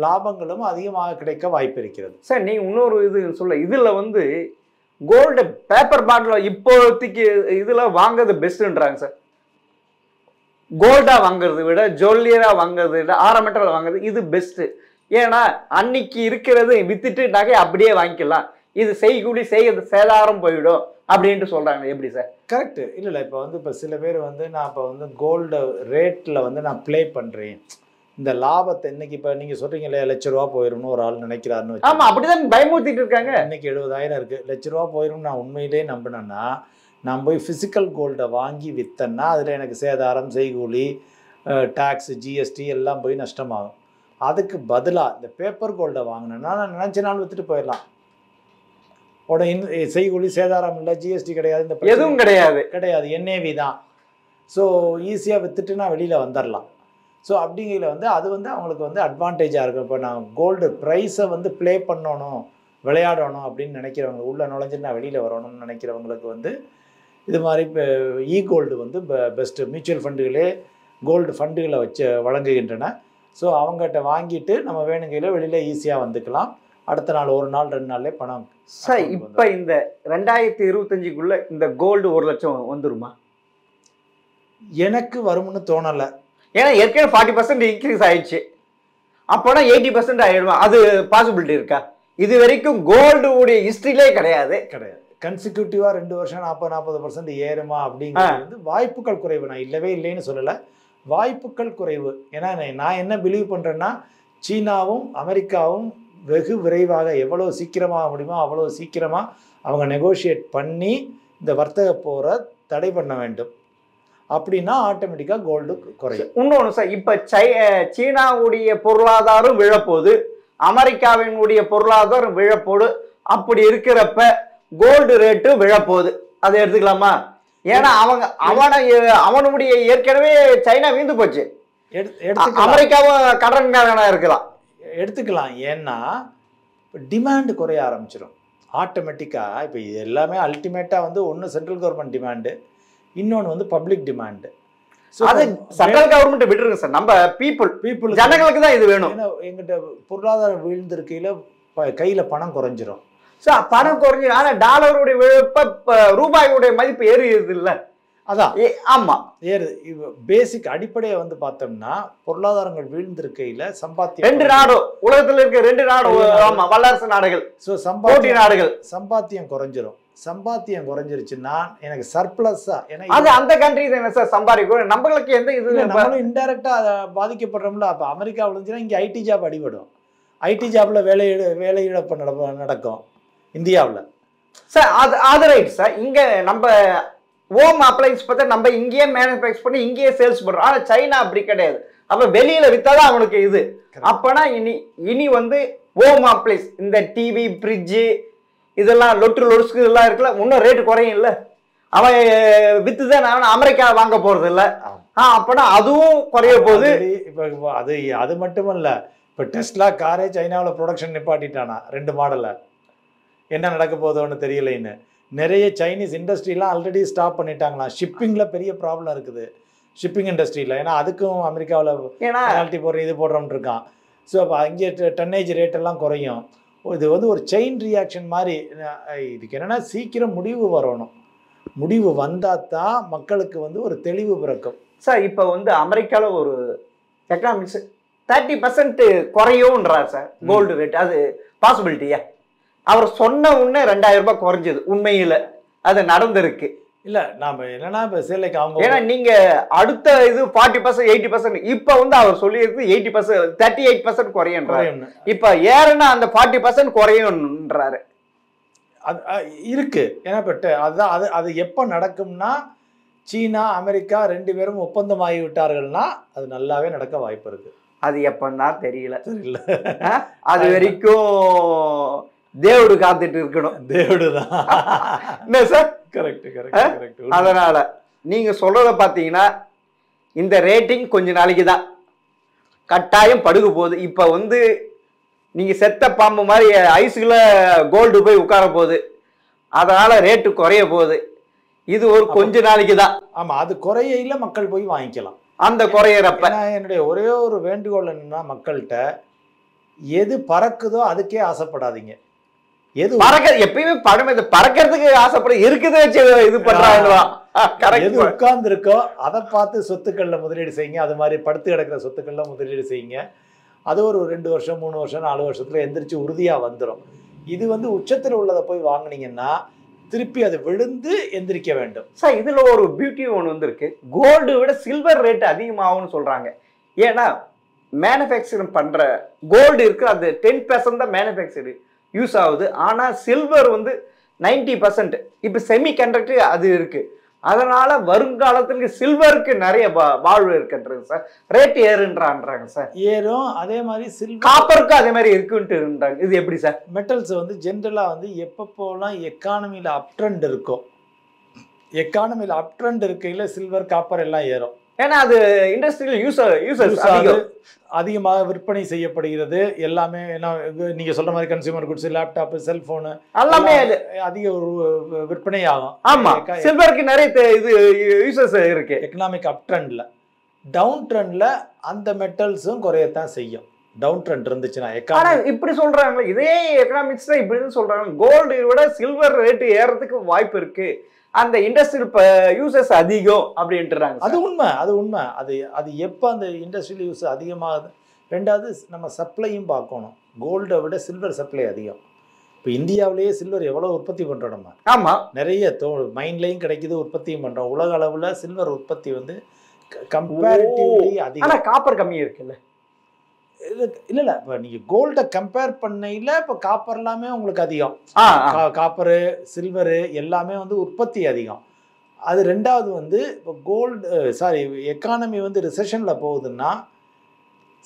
லாபங்களும் அதிகமாக கிடைக்க வாய்ப்பு இருக்கிறது. சார் நீங்கள் இன்னொரு இது சொல்ல, இதில் வந்து கோல்டு பேப்பர் பாட்டில் இப்போதைக்கு இதில் வாங்குறது பெஸ்ட்டுன்றாங்க சார். கோல்டாக வாங்குறத விட ஜுவல்லரியாக வாங்குறத விட ஆரம்பத்தில் வாங்குறது இது பெஸ்ட்டு. ஏன்னா அன்னைக்கு இருக்கிறது வித்துட்டு நகை அப்படியே வாங்கிக்கலாம், இது செய்கூலி சேதாரம் போயிடும் அப்படின்ட்டு சொல்றாங்க. எப்படி சார்? கரெக்ட். இல்லை இப்போ வந்து இப்போ சில பேர் வந்து நான் இப்போ வந்து கோல்டு ரேட்டில் வந்து நான் ப்ளே பண்ணுறேன், இந்த லாபத்தை இன்னைக்கு இப்போ நீங்கள் சொல்கிறீங்க இல்லையா, ₹1,00,000 போயிடும்னு ஒரு ஆள் நினைக்கிறாருன்னு. ஆமாம், அப்படிதான் பயமுறுத்திட்டு இருக்காங்க. இன்னைக்கு 70,000 இருக்குது, ₹1,00,000 போயிடும் நான் உண்மையிலே நம்பினேன்னா, நான் போய் ஃபிசிக்கல் கோல்டை வாங்கி விற்றேன்னா அதில் எனக்கு சேதாரம் செய்கூலி டேக்ஸ் ஜிஎஸ்டி எல்லாம் போய் நஷ்டமாகும். அதுக்கு பதிலாக இந்த பேப்பர் கோல்டை வாங்கினேன்னா நான் நினச்ச நாள் விற்றுட்டு போயிடலாம். செய்கூலி சேதாரம் இல்லை, ஜிஎஸ்டி கிடையாது, இந்த எதுவும் கிடையாது, என்ஏவி தான். ஸோ ஈஸியாக விற்றுட்டு நான் வெளியில் வந்துடலாம். ஸோ அப்படிங்கையில் வந்து அது வந்து அவங்களுக்கு வந்து அட்வான்டேஜாக இருக்கும். இப்போ நான் கோல்டு ப்ரைஸை வந்து ப்ளே பண்ணணும், விளையாடணும் அப்படின்னு நினைக்கிறவங்க, உள்ளே நுழைஞ்சிட்டு நான் வெளியில் வரணும்னு நினைக்கிறவங்களுக்கு வந்து இது மாதிரி இப்போ கோல்டு வந்து பெஸ்ட்டு. மியூச்சுவல் ஃபண்டுகளே கோல்டு ஃபண்டுகளை வச்சு வழங்குகின்றன. ஸோ அவங்ககிட்ட வாங்கிட்டு நம்ம வேணுங்கையில் வெளியில் ஈஸியாக வந்துக்கலாம். அடுத்த நாள், ஒரு நாள் 2 நாள்லேயே பணம். சார் இப்போ இந்த 2025க்குள்ள இந்த கோல்டு 1,00,000 வந்துருமா? எனக்கு வரும்னு தோணலை. ஏன்னா ஏற்கனவே 40% இன்க்ரீஸ் ஆயிடுச்சு, அப்போனா 80% ஆயிடுமா? அது பாசிபிலிட்டி இருக்கா? இது வரைக்கும் கோல்டு உடைய ஹிஸ்டரியிலே கிடையாது. கன்சிக்யூட்டிவா 2 வருஷம் 40% ஏறுமா அப்படிங்கிறது வந்து வாய்ப்புகள் குறைவு. நான் இல்லவே இல்லைன்னு சொல்லலை, வாய்ப்புகள் குறைவு. ஏன்னா நான் என்ன பிலீவ் பண்ணுறேன்னா, சீனாவும் அமெரிக்காவும் வெகு விரைவாக எவ்வளோ சீக்கிரமாக முடியுமோ அவ்வளோ சீக்கிரமாக அவங்க நெகோஷியேட் பண்ணி இந்த வர்த்தக போரை தடை பண்ண வேண்டும். அப்படின்னா ஆட்டோமேட்டிக்காக கோல்டு குறையும். இன்னொன்று சார், இப்போ சீனாவுடைய பொருளாதாரம் விழப்போகுது, அமெரிக்காவினுடைய பொருளாதாரம் விழப்போடு. அப்படி இருக்கிறப்ப கோல்டு ரேட்டு விழப்போகுது, அதை எடுத்துக்கலாமா? ஏன்னா அவனுடைய ஏற்கனவே சைனா வீழ்ந்து போச்சு, அமெரிக்காவும் கடன்காரனா இருக்கலாம். எடுத்துக்கலாம். ஏன்னா டிமாண்டு குறைய ஆரம்பிச்சிடும் ஆட்டோமேட்டிக்காக. இப்போ இது எல்லாமே அல்டிமேட்டாக வந்து ஒன்று சென்ட்ரல் கவர்மெண்ட் டிமாண்டு, இன்னொன்று வந்து பப்ளிக் டிமாண்டு. அது சென்ட்ரல் கவர்மெண்ட் விட்டுருங்க சார், நம்ம பீப்புள் ஜனங்களுக்கு தான் இது வேணும். ஏன்னா எங்கிட்ட பொருளாதாரம் வீழ்ந்திருக்கையில் கையில் பணம் குறைஞ்சிரும் சார். பணம் குறைஞ்சிடும், ஆனால் டாலருடைய விழுப்ப ரூபாயுடைய மதிப்பு ஏறியது இல்லை. அதான் ஆமா ஏறுது. பேசிக் அடிப்படையை வந்து பார்த்தோம்னா பொருளாதாரங்கள் வீழ்ந்திருக்கையில் சம்பாத்தியம், ரெண்டு நாடும் உலகத்தில் இருக்க ரெண்டு நாடும், ஆமா வல்லரசு நாடுகள், சம்பாத்திய நாடுகள், சம்பாத்தியம் குறைஞ்சிரும். சம்பாத்தியம் குறைஞ்சிருச்சுன்னா எனக்கு சர்ப்ளஸா, ஏன்னா அது அந்த கண்ட்ரி என்ன சார் சம்பாதிக்கும், நம்மளுக்கு எந்த இது நம்மளும் இன்டெரக்டா பாதிக்கப்படுறோம்ல. அப்போ அமெரிக்கா விழுந்துச்சுன்னா இங்கே ஐடி ஜாப் அடிபடும், ஐடி ஜாப்ல வேலை இழப்பு நடக்கும் இந்தியாவில் சார். அது ரைட் சார். இங்க நம்ம ஹோம் அப்ளைன்ஸ் பார்த்தா நம்ம இங்கேயே மேனுஃபேக்சர் பண்ணி இங்கேயே சேல்ஸ் பண்றோம். ஆனால் சைனா அப்படி கிடையாது, அப்ப வெளியில வித்தாதான் அவனுக்கு இது. அப்பனா இனி வந்து ஹோம் அப்ளைன்ஸ், இந்த டிவி, ஃப்ரிட்ஜு, இதெல்லாம் லொட்டு இதெல்லாம் இருக்குல்ல, இன்னும் ரேட்டு குறையும் இல்லை. அவன் வித்துதான் அவன் அமெரிக்கா வாங்க போறது இல்லை. அப்பனா அதுவும் குறைய போகுது. இப்போ அது மட்டுமல்ல, இப்போ டெஸ்லா காரே சைனாவில் ப்ரொடக்ஷன் நிப்பாட்டிட்டானா 2 மாடலை. என்ன நடக்க போதோன்னு தெரியலைன்னு நிறைய சைனீஸ் இண்டஸ்ட்ரிலாம் ஆல்ரெடி ஸ்டாப் பண்ணிட்டாங்களாம். ஷிப்பிங்கில் பெரிய ப்ராப்ளம் இருக்குது ஷிப்பிங் இண்டஸ்ட்ரியில். ஏன்னா அதுக்கும் அமெரிக்காவில் பெனால்ட்டி போடுறோம் இது போடுறோம்னு இருக்கான். ஸோ அப்போ அங்கே டன்னேஜ் ரேட்டெல்லாம் குறையும். இது வந்து ஒரு செயின் ரியாக்ஷன் மாதிரி. இதுக்கு என்னென்னா சீக்கிரம் முடிவு வரணும். முடிவு வந்தால் தான் மக்களுக்கு வந்து ஒரு தெளிவு பிறக்கும். சார் இப்போ வந்து அமெரிக்காவில் ஒரு எக்கனாமிக்ஸ் 30% குறையும்ன்றார் சார் கோல்டு ரேட். அது பாசிபிலிட்டியா? அவர் சொன்ன உடனே 2000 ரூபாய் குறைஞ்சது உண்மையில அது நடந்திருக்கு இல்ல? நாம என்னன்னா இப்ப சேலைக்கு அவங்க, ஏன்னா நீங்க அடுத்த இது 40% 80%, இப்ப வந்து அவர் சொல்லியிருக்கு 80% 38% குறையுன்றாரு. இப்ப ஏறுனா அந்த 40% குறையும்ன்றாரு. அது இருக்கு. ஏன்னா அதுதான் அது எப்ப நடக்கும்னா, சீனா அமெரிக்கா 2 பேரும் ஒப்பந்தம் ஆகி விட்டார்கள்னா அது நல்லாவே நடக்க வாய்ப்பு இருக்கு. அது எப்பன்னா தெரியல. அது வரைக்கும் தேவடு காத்துட்டு இருக்கணும். தேவடு தான் என்ன சார்? Correct correct. அதனால நீங்க சொல்றத பாத்தீங்கன்னா இந்த ரேட்டிங் கொஞ்ச நாளைக்கு தான் கட்டாயம் படுக போகுது. இப்ப வந்து நீங்க செத்த பாம்பு மாதிரி ஐஸுக்குள்ள கோல்டு போய் உட்கார போகுது, அதனால ரேட்டு குறைய போகுது. இது ஒரு கொஞ்ச நாளைக்கு தான். ஆமா, அது குறையில மக்கள் போய் வாங்கிக்கலாம். அந்த குறையறப்ப என்னுடைய ஒரே ஒரு வேண்டுகோள் என்னன்னா, மக்கள்கிட்ட எது பறக்குதோ அதுக்கே ஆசைப்படாதீங்க. எது பறக்க எப்பயுமே படம் இது பறக்கிறதுக்கு ஆசைப்பட இருக்குது வச்சு இது பண்றாங்களா? எது உட்கார்ந்து இருக்கோ அதை பார்த்து சொத்துக்கள்ல முதலீடு செய்யுங்க. அது மாதிரி படுத்து கிடக்கிற சொத்துக்கள்ல முதலீடு செய்யுங்க. அது ஒரு 2 வருஷம் 3 வருஷம் 4 வருஷத்துல எந்திரிச்சு உறுதியா வந்துடும். இது வந்து உச்சத்தில் உள்ளதை போய் வாங்கினீங்கன்னா திருப்பி அது விழுந்து எந்திரிக்க வேண்டும். சார் இதுல ஒரு பியூட்டி ஒன்று வந்துருக்கு. கோல்டு விட சில்வர் ரேட் அதிகமாகும்னு சொல்றாங்க. ஏன்னா மேனுஃபேக்சரிங் பண்ற கோல்டு இருக்கு, அது 10% தான் மேனுஃபேக்சரிங் யூஸ் ஆகுது. ஆனா சில்வர் வந்து 90%. இப்ப செமி கண்டக்டர் அது இருக்கு. அதனால வருங்காலத்துக்கு சில்வருக்கு நிறைய வாழ்வு இருக்குன்றது சார். Rate ஏறுன்றாங்க sir. ஏறும். அதே மாதிரி சில்வர் காப்பருக்கு அதே மாதிரி இருக்குன்ட்டு. இது எப்படி சார்? மெட்டல்ஸ் வந்து ஜென்ரலா வந்து எப்பப்போலாம் எக்கானமியில் அப் ட்ரெண்ட் இருக்கோ, எக்கானமியில் அப் ட்ரெண்ட் இருக்கையில் சில்வர் காப்பர் எல்லாம் ஏறும். ஏன்னா அது இண்டஸ்ட்ரியல் யூசர்ஸ் அதிகமாக விற்பனை செய்யப்படுகிறது. எல்லாமே நீங்க சொல்ற மாதிரி கன்சியூமர் குட்ஸ், லேப்டாப், செல்போனு எல்லாமே அதிக விற்பனை ஆகும். ஆமா, சில்வருக்கு நிறைய இது யூசர்ஸ் இருக்கு. எக்கனாமிக் அப் ட்ரெண்ட்ல. டவுன் ட்ரெண்ட்ல அந்த மெட்டல்ஸும் குறையத்தான் செய்யும். டவுன் ட்ரெண்ட் இருந்துச்சுன்னா. இப்படி சொல்றாங்க, இதே எக்கனாமிக்ஸ் தான் இப்படின்னு சொல்றாங்க. கோல்டு விட சில்வர் ரேட்டு ஏறதுக்கு வாய்ப்பு இருக்கு, அந்த இண்டஸ்ட்ரியல் யூசஸ் அதிகம் அப்படின்றாங்க. அது உண்மை, அது உண்மை. அது எப்போ அந்த இண்டஸ்ட்ரியல் யூஸ் அதிகமாகுது. ரெண்டாவது நம்ம சப்ளையும் பார்க்கணும். கோல்டை விட சில்வர் சப்ளை அதிகம். இப்போ இந்தியாவிலேயே சில்வர் எவ்வளோ உற்பத்தி பண்ணுறோம் நம்ம. ஆமாம், நிறைய மைன்லையும் கிடைக்குது, உற்பத்தியும் பண்ணுறோம். உலக அளவில் சில்வர் உற்பத்தி வந்து கம்பேரிட்டிவ்லி அதிகம். ஆனால் காப்பர் கம்மி இருக்குல்ல? இல்ல இப்ப நீங்க கோல்ட கம்பேர் பண்ணையில இப்ப காப்பர் எல்லாமே உங்களுக்கு அதிகம். காப்பரு சில்வரு எல்லாமே வந்து உற்பத்தி அதிகம். அது ரெண்டாவது வந்து இப்போ எக்கானமி வந்து ரிசெஷனில் போகுதுன்னா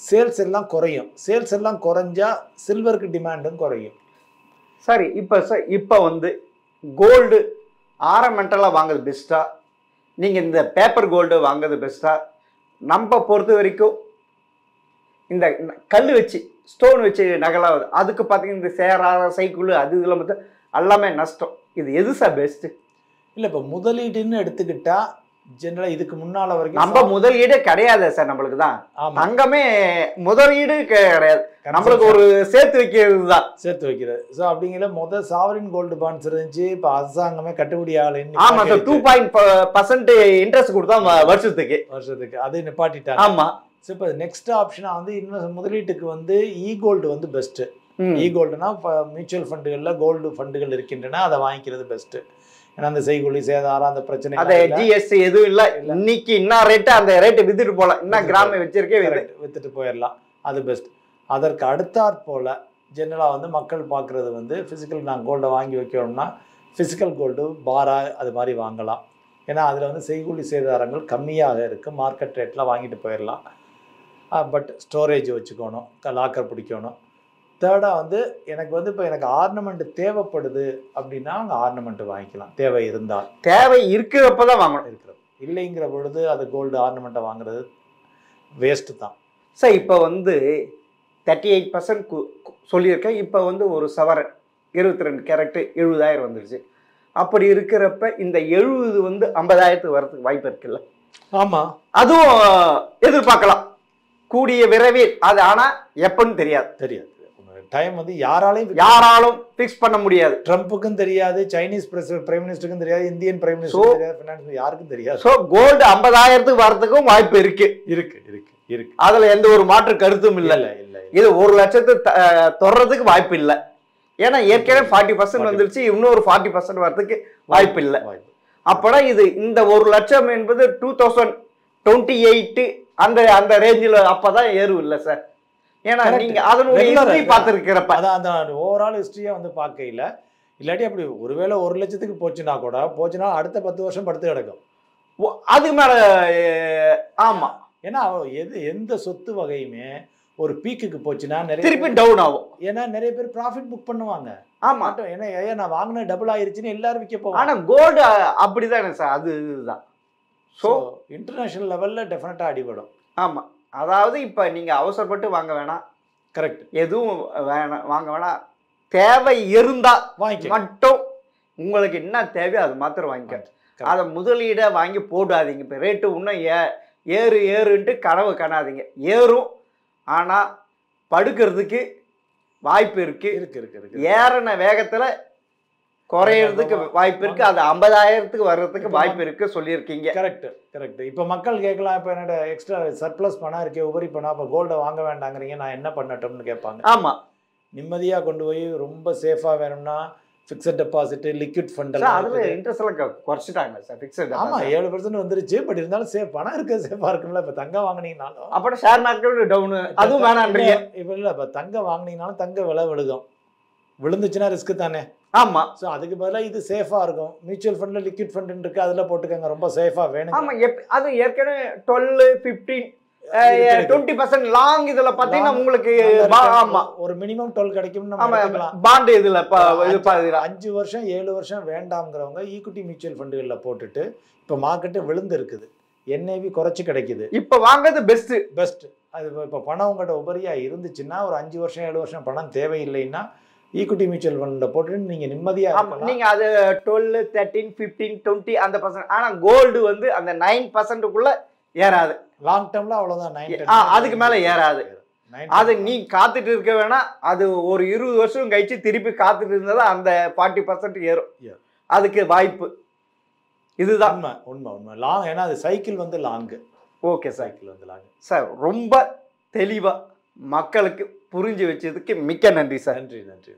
சேல்ஸ் எல்லாம் குறையும். சேல்ஸ் எல்லாம் குறைஞ்சா சில்வருக்கு டிமாண்டும் குறையும். சரி, இப்போ வந்து கோல்டு ஆரமெண்டலாக வாங்குறது பெஸ்ட்டா, நீங்கள் இந்த பேப்பர் கோல்டு வாங்குறது பெஸ்ட்டா? நம்ம பொறுத்த வரைக்கும் இந்த கல் வச்சு ஸ்டோன் வச்சு நகலாவது, அதுக்கு பார்த்தீங்கன்னா இந்த சேராத சைக்கிள் அது இதெல்லாம் பார்த்தா எல்லாமே நஷ்டம். இது எது சார் பெஸ்ட்டு? இல்லை, இப்போ முதலீடுன்னு எடுத்துக்கிட்டா ஜென்ரலாக இதுக்கு முன்னால் வரைக்கும் நம்ம முதலீடு கிடையாது சார். நம்மளுக்கு தான் தங்கமே முதலீடு கிடையாது, நம்மளுக்கு ஒரு சேர்த்து வைக்கிறது தான். சேர்த்து வைக்கிறது. ஸோ அப்படிங்கிற சாவரின் கோல்டு பாண்ட்ஸ் இருந்துச்சு. இப்போ அரசாங்கமே கட்டுப்படி ஆகலைன்னு. ஆமாம் சார், 2% இன்ட்ரெஸ்ட் கொடுத்தா வருஷத்துக்கு அது நிப்பாட்டிட்டாங்க. ஆமாம். ஸோ இப்போ நெக்ஸ்ட் ஆப்ஷனாக வந்து முதலீட்டுக்கு வந்து கோல்டு வந்து பெஸ்ட்டு. கோல்டுனா இப்போ மியூச்சுவல் ஃபண்டுகளில் கோல்டு ஃபண்டுகள் இருக்கின்றன, அதை வாங்கிக்கிறது பெஸ்ட்டு. ஏன்னா அந்த செய்கூலி சேதாரம் அந்த பிரச்சனை, அது ஜிஎஸ்டி எதுவும் இல்லை. இன்னைக்கு என்ன ரேட்டு அந்த ரேட்டு வித்துட்டு போகலாம், என்ன கிராம வச்சிருக்கே வித்துட்டு போயிடலாம், அது பெஸ்ட். அதற்கு அடுத்தாற் போல் ஜென்ரலாக வந்து மக்கள் பார்க்குறது வந்து ஃபிசிக்கல், நாங்கள் கோல்டை வாங்கி வைக்கணும்னா ஃபிசிக்கல் கோல்டு பாரா அது மாதிரி வாங்கலாம். ஏன்னா அதில் வந்து செய்கூலி சேதாரங்கள் கம்மியாக இருக்குது, மார்க்கெட் ரேட்டில் வாங்கிட்டு போயிடலாம். பட் ஸ்டோரேஜ் வச்சுக்கணும், லாக்கர் பிடிக்கணும். தேர்டாக வந்து எனக்கு வந்து இப்போ எனக்கு ஆர்னமெண்ட் தேவைப்படுது அப்படின்னா அவங்க ஆர்னமெண்ட் வாங்கிக்கலாம், தேவை இருந்தால். தேவை இருக்கிறப்ப தான் வாங்கணும், இருக்கிறது இல்லைங்கிற பொழுது அது கோல்டு ஆர்னமெண்ட்டை வாங்குறது வேஸ்ட்டு தான். சார் இப்போ வந்து 38% சொல்லியிருக்கேன். இப்போ வந்து ஒரு சவரன் 22 கேரட்டு 70,000 வந்துடுச்சு. அப்படி இருக்கிறப்ப இந்த 70 வந்து 50,000 வரதுக்கு வாய்ப்பு இருக்குல்ல? ஆமாம், அதுவும் எதிர்பார்க்கலாம் கூடிய விரைவில். அது ஆனால் எப்பன்னு தெரியாது. டைம் வந்து யாராலும் ஃபிக்ஸ் பண்ண முடியாது. ட்ரம்ப்புக்கும் தெரியாது, சைனீஸ் பிரைம் மினிஸ்டருக்கும் தெரியாது, இந்தியன் பிரைம் மினிஸ்டர் தெரியாது, ஃபினான்ஸ் யாருக்கும் தெரியாது. ஸோ கோல்டு 50,000 வரதுக்கும் வாய்ப்பு இருக்கு. அதுல எந்த ஒரு மாற்று கருத்தும் இல்லை. இது 1 லட்சத்தை தொடர்றதுக்கு வாய்ப்பு இல்லை. ஏன்னா ஏற்கனவே 40% வந்துருச்சு, இன்னொரு 40% வரதுக்கு வாய்ப்பு இல்லை. அப்போனா இது இந்த 1 லட்சம் என்பது 2028 அந்த ரேஞ்சில் அப்பதான் ஏறும் இல்லை சார்? ஏன்னா நீங்க அதனுடைய ஹிஸ்டரி பார்த்துருக்கிறப்ப அதான் ஓவரால் ஹிஸ்டரியா வந்து பார்க்கையில் இல்லாட்டி அப்படி ஒருவேளை 1 லட்சத்துக்கு போச்சுன்னா அடுத்த 10 வருஷம் படுத்து கிடக்கும். அதுக்கு மேல ஆமா. ஏன்னா எந்த சொத்து வகையுமே ஒரு பீக்குக்கு போச்சுன்னா திருப்பி டவுன் ஆகும். ஏன்னா நிறைய பேர் ப்ராஃபிட் புக் பண்ணுவாங்க. ஆமா, ஏன்னா நான் வாங்கின டபுள் ஆயிருச்சுன்னு எல்லாரும் விற்க போவாங்க. ஆனா கோல்டு அப்படிதானே சார்? அதுதான். ஸோ இன்டர்நேஷனல் லெவலில் டெஃபினட்டாக அடிபடும். ஆமா, அதாவது இப்போ நீங்கள் அவசரப்பட்டு வாங்க வேணாம். கரெக்ட். எதுவும் வாங்க வேணாம். தேவை இருந்தால் மட்டும் உங்களுக்கு என்ன தேவையோ அது மாத்திரம் வாங்கிக்க. அதை முதலீடை வாங்கி போடாதீங்க. இப்போ ரேட்டு இன்னும் ஏறுன்ட்டு கனவு காணாதீங்க. ஏறும், ஆனால் படுக்கிறதுக்கு வாய்ப்பு இருக்கு. ஏறின வேகத்தில் குறையிறதுக்கு வாய்ப்பு இருக்கு. அது 50,000 வர்றதுக்கு வாய்ப்பு இருக்கு சொல்லியிருக்கீங்க. கரெக்ட். இப்போ மக்கள் கேட்கலாம், இப்போ என்னோட எக்ஸ்ட்ரா சர்ப்ளஸ் பணம் இருக்கே, உபரி பணம், அப்போ கோல்டை வாங்க வேண்டாங்கிறீங்க, நான் என்ன பண்ணட்டும்னு கேட்பாங்க. ஆமா, நிம்மதியாக கொண்டு போய் ரொம்ப சேஃபாக வேணும்னா ஃபிக்ஸட் டெபாசிட், லிக்விட் ஃபண்ட் அதுல இன்ட்ரெஸ்ட் எல்லாம் குறைச்சிட்டாங்க சார். ஃபிக்ஸட் ஆமா 7% வந்துருச்சு. பட் இருந்தாலும் பணம் இருக்கு, சேஃபா இருக்குல்ல. இப்போ தங்கம் வாங்கினீங்கனாலும் அப்புறம் ஷேர் மார்க்கெட் டவுன், அதுவும் வேணான்றீங்க. இப்போ இல்லை, இப்போ தங்கம் வாங்கினீங்கனாலும் தங்க விலை விழுந்துச்சுன்னா ரிஸ்க் தானே. ஆமா, ஸோ அதுக்கு பதிலாக இது சேஃபா இருக்கும். மியூச்சுவல் ஃபண்ட்ல லிக்விட் ஃபண்ட் இருக்கு, அதுல போட்டுக்கங்க, ரொம்ப சேஃபா வேணும். ஆமா, அது ஏற்கனவே 12, 15, 20% லாங் இதுல பாத்தீங்கன்னா உங்களுக்கு ஆமா ஒரு மினிமம் 12 கிடைக்கும். பாண்ட் இதுல 5 வருஷம் 7 வருஷம் வேண்டாம்ங்கிறவங்க ஈக்விட்டி மியூச்சுவல் ஃபண்டுகளில் போட்டுட்டு இப்போ மார்க்கெட்டு விழுந்து இருக்குது, என்ஐவி குறைச்சி கிடைக்குது, இப்போ வாங்குறது பெஸ்ட். அது இப்போ பணம் உங்கள்கிட்ட உபரியா இருந்துச்சுன்னா ஒரு 5 வருஷம் 7 வருஷம் பணம் தேவையில்லைன்னா ஈக்விட்டி மியூச்சுவல் ஃபண்டில் போட்டுட்டு நீங்கள் நிம்மதியாக நீங்க அது 12, 13, 15, 20 அந்த பர்சன்ட். ஆனா கோல்டு வந்து அந்த 9%க்குள்ள ஏறாது. லாங் டேர்ம்ல அவ்வளவுதான் 9. அதுக்கு மேல ஏறாது. அது நீ காத்துட்டு இருக்க வேணா, அது ஒரு 20 வருஷம் கழிச்சு திருப்பி காத்துட்டு இருந்தா அந்த 40% ஏறும். அதுக்கு வாய்ப்பு இதுதான். உண்மை லாங். ஏன்னா அது சைக்கிள் வந்து லாங். ஓகே, சைக்கிள் வந்து லாங். சார் ரொம்ப தெளிவா மக்களுக்கு புரிஞ்சு வச்சதுக்கு மிக்க நன்றி சார். நன்றி.